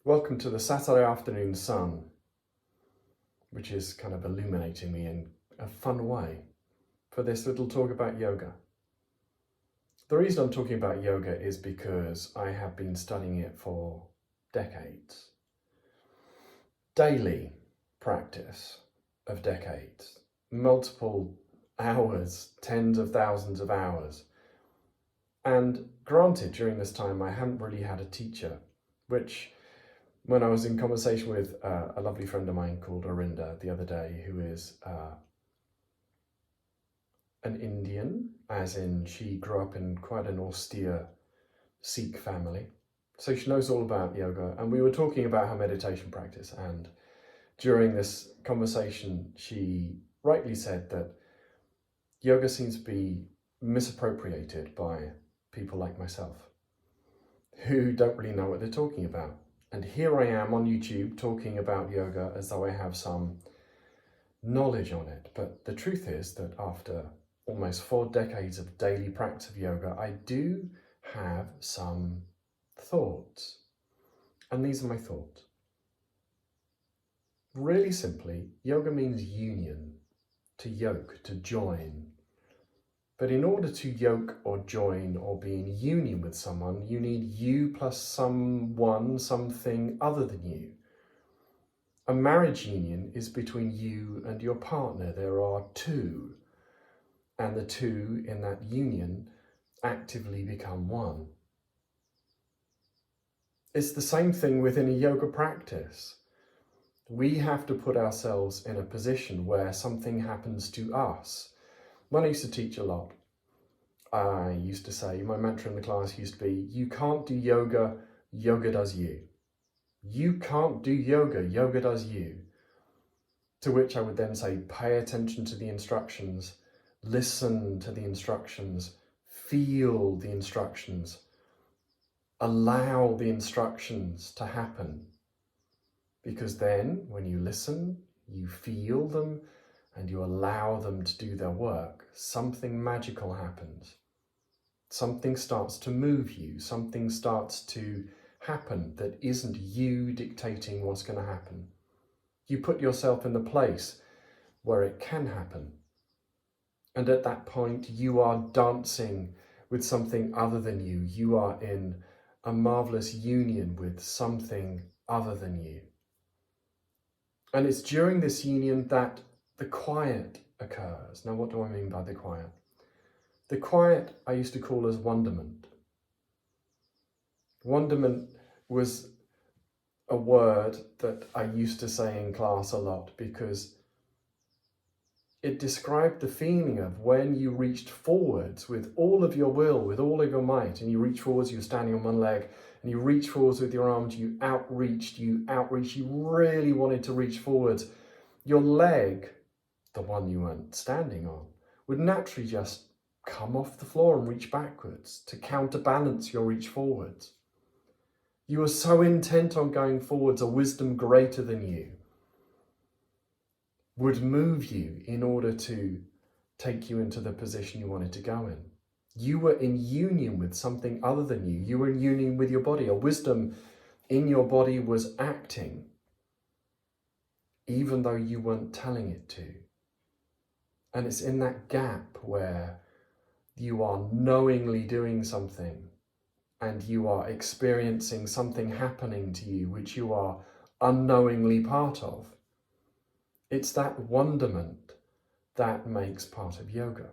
Welcome to the Saturday afternoon sun, which is kind of illuminating me in a fun way for this little talk about yoga. The reason I'm talking about yoga is because I have been studying it for decades. Daily practice of decades, multiple hours, tens of thousands of hours. And granted, during this time, I haven't really had a teacher, which when I was in conversation with a lovely friend of mine called Arinda the other day, who is an Indian, as in she grew up in quite an austere Sikh family. So she knows all about yoga, and we were talking about her meditation practice. And during this conversation, she rightly said that yoga seems to be misappropriated by people like myself, who don't really know what they're talking about. And here I am on YouTube talking about yoga as though I have some knowledge on it. But the truth is that after almost 4 decades of daily practice of yoga, I do have some thoughts. And these are my thoughts. Really simply, yoga means union, to yoke, to join. But in order to yoke or join or be in union with someone, you need you plus someone, something other than you. A marriage union is between you and your partner. There are two, and the two in that union actively become one. It's the same thing within a yoga practice. We have to put ourselves in a position where something happens to us. When I used to teach a lot, I used to say, my mantra in the class used to be, you can't do yoga, yoga does you. You can't do yoga, yoga does you. To which I would then say, pay attention to the instructions, listen to the instructions, feel the instructions, allow the instructions to happen. Because then, when you listen, you feel them, and you allow them to do their work, something magical happens. Something starts to move you, something starts to happen that isn't you dictating what's going to happen. You put yourself in the place where it can happen. And at that point, you are dancing with something other than you. You are in a marvelous union with something other than you. And it's during this union that the quiet occurs. Now, what do I mean by the quiet? The quiet I used to call as wonderment. Wonderment was a word that I used to say in class a lot because it described the feeling of when you reached forwards with all of your will, with all of your might, and you reach forwards, you're standing on one leg, and you reach forwards with your arms, you outreached, you really wanted to reach forwards. Your leg, the one you weren't standing on, would naturally just come off the floor and reach backwards to counterbalance your reach forwards. You were so intent on going forwards, a wisdom greater than you would move you in order to take you into the position you wanted to go in. You were in union with something other than you. You were in union with your body. A wisdom in your body was acting, even though you weren't telling it to. And it's in that gap where you are knowingly doing something and you are experiencing something happening to you which you are unknowingly part of. It's that wonderment that makes part of yoga.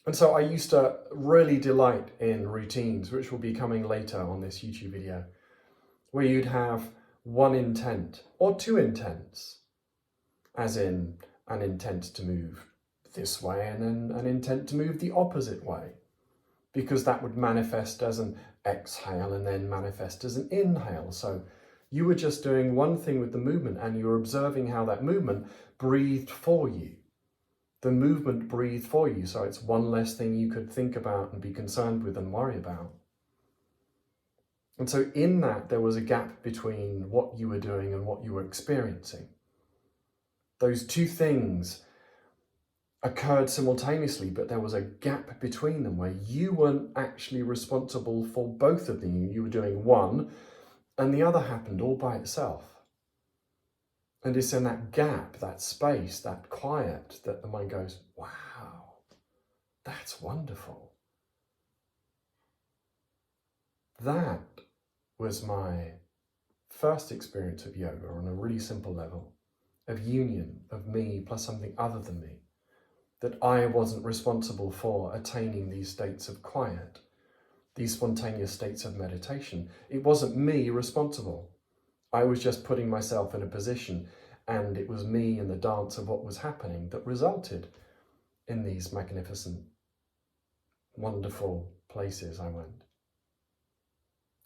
And so I used to really delight in routines, which will be coming later on this YouTube video, where you'd have one intent or two intents, as in an intent to move this way and then an intent to move the opposite way, because that would manifest as an exhale and then manifest as an inhale. So you were just doing one thing with the movement and you were observing how that movement breathed for you. The movement breathed for you, so it's one less thing you could think about and be concerned with and worry about. And so in that, there was a gap between what you were doing and what you were experiencing. Those two things occurred simultaneously, but there was a gap between them where you weren't actually responsible for both of them. You were doing one, and the other happened all by itself. And it's in that gap, that space, that quiet, that the mind goes, wow, that's wonderful. That was my first experience of yoga on a really simple level, of union of me plus something other than me, that I wasn't responsible for attaining these states of quiet, these spontaneous states of meditation. It wasn't me responsible. I was just putting myself in a position, and it was me and the dance of what was happening that resulted in these magnificent, wonderful places I went.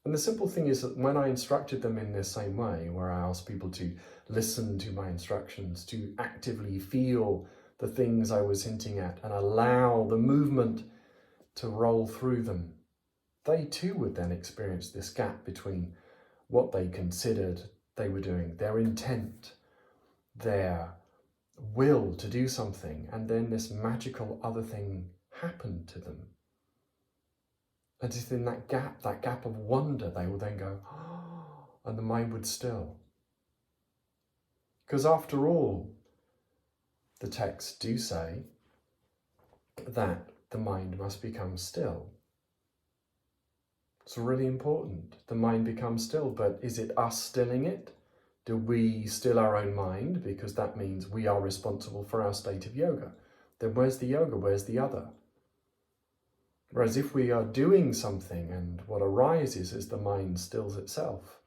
And the simple thing is that when I instructed them in this same way, where I asked people to listen to my instructions, to actively feel the things I was hinting at and allow the movement to roll through them, they too would then experience this gap between what they considered they were doing, their intent, their will to do something, and then this magical other thing happened to them. And it's in that gap of wonder, they will then go, oh, and the mind would still. Because after all, the texts do say that the mind must become still. It's really important. The mind becomes still, but is it us stilling it? Do we still our own mind? Because that means we are responsible for our state of yoga. Then where's the yoga? Where's the other? Whereas if we are doing something and what arises is the mind stills itself.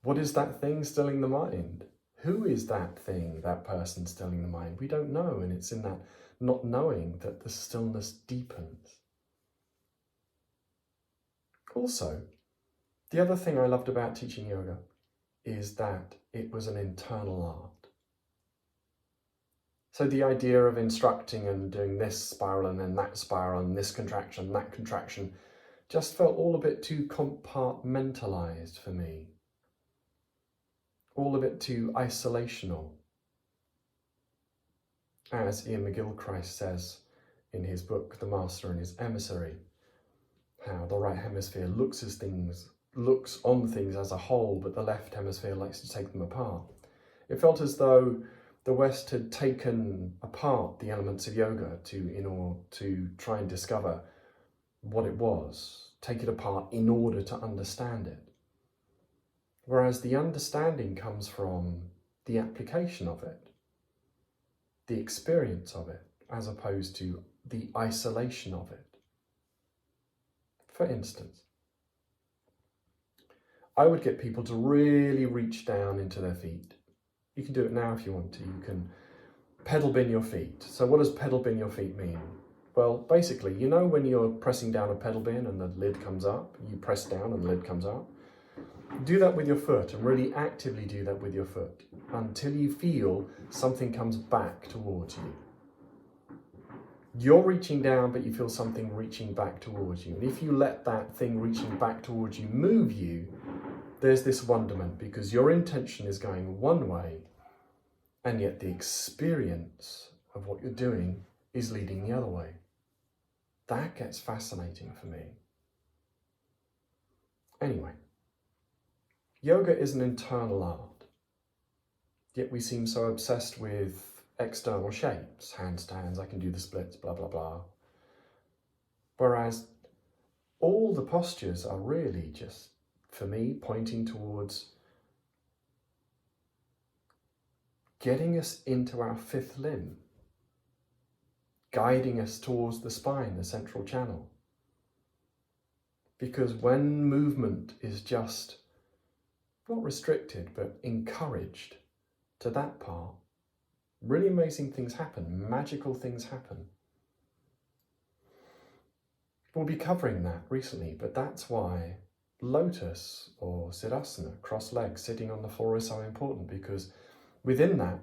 What is that thing stilling the mind? Who is that thing, that person stilling the mind? We don't know, and it's in that not knowing that the stillness deepens. Also, the other thing I loved about teaching yoga is that it was an internal art. So the idea of instructing and doing this spiral and then that spiral and this contraction, that contraction, just felt all a bit too compartmentalized for me. All a bit too isolational. As Ian McGilchrist says in his book, The Master and His Emissary, how the right hemisphere looks on things as a whole, but the left hemisphere likes to take them apart. It felt as though the West had taken apart the elements of yoga in order to try and discover what it was, take it apart in order to understand it. Whereas the understanding comes from the application of it, the experience of it, as opposed to the isolation of it. For instance, I would get people to really reach down into their feet. You can do it now if you want to. You can pedal bin your feet. So what does pedal bin your feet mean? Well, basically, you know when you're pressing down a pedal bin and the lid comes up, you press down and the lid comes up? Do that with your foot, and really actively do that with your foot until you feel something comes back towards you. You're reaching down, but you feel something reaching back towards you. And if you let that thing reaching back towards you move you, there's this wonderment, because your intention is going one way, and yet the experience of what you're doing is leading the other way. That gets fascinating for me. Anyway, yoga is an internal art, yet we seem so obsessed with external shapes, handstands, I can do the splits, blah, blah, blah. Whereas all the postures are really just, for me, pointing towards getting us into our fifth limb, guiding us towards the spine, the central channel. Because when movement is just not restricted, but encouraged to that part, really amazing things happen, magical things happen. We'll be covering that recently, but that's why lotus or siddhasana, cross legs, sitting on the floor, is so important, because within that,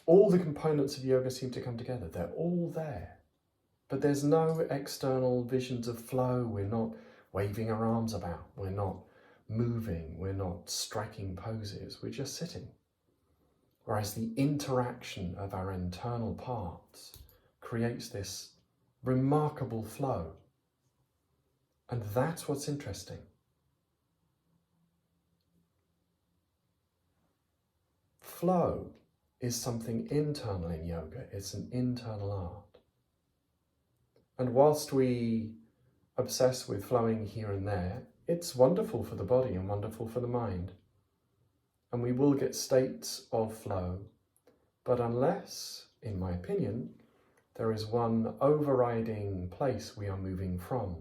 all the components of yoga seem to come together. They're all there, but there's no external visions of flow. We're not waving our arms about. We're not moving. We're not striking poses. We're just sitting. Whereas the interaction of our internal parts creates this remarkable flow. And that's what's interesting. flow is something internal in yoga. It's an internal art. And whilst we obsess with flowing here and there, it's wonderful for the body and wonderful for the mind. And we will get states of flow. But unless, in my opinion, there is one overriding place we are moving from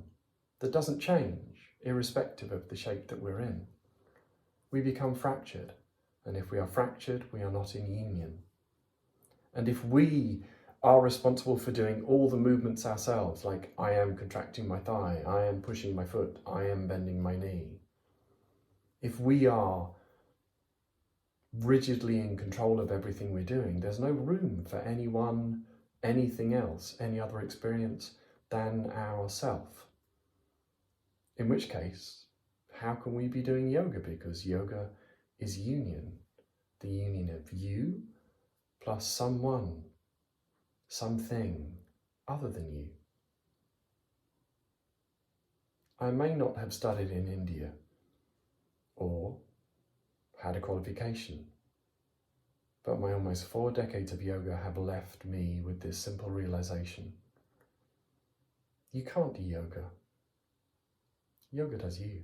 that doesn't change, irrespective of the shape that we're in, we become fractured. And if we are fractured, we are not in union. And if we are responsible for doing all the movements ourselves, like I am contracting my thigh, I am pushing my foot, I am bending my knee, if we are rigidly in control of everything we're doing, there's no room for anyone, anything else, any other experience than ourself. In which case, how can we be doing yoga? Because yoga is union, the union of you plus someone, something other than you. I may not have studied in India or had a qualification, but my almost 4 decades of yoga have left me with this simple realization. You can't do yoga. Yoga does you.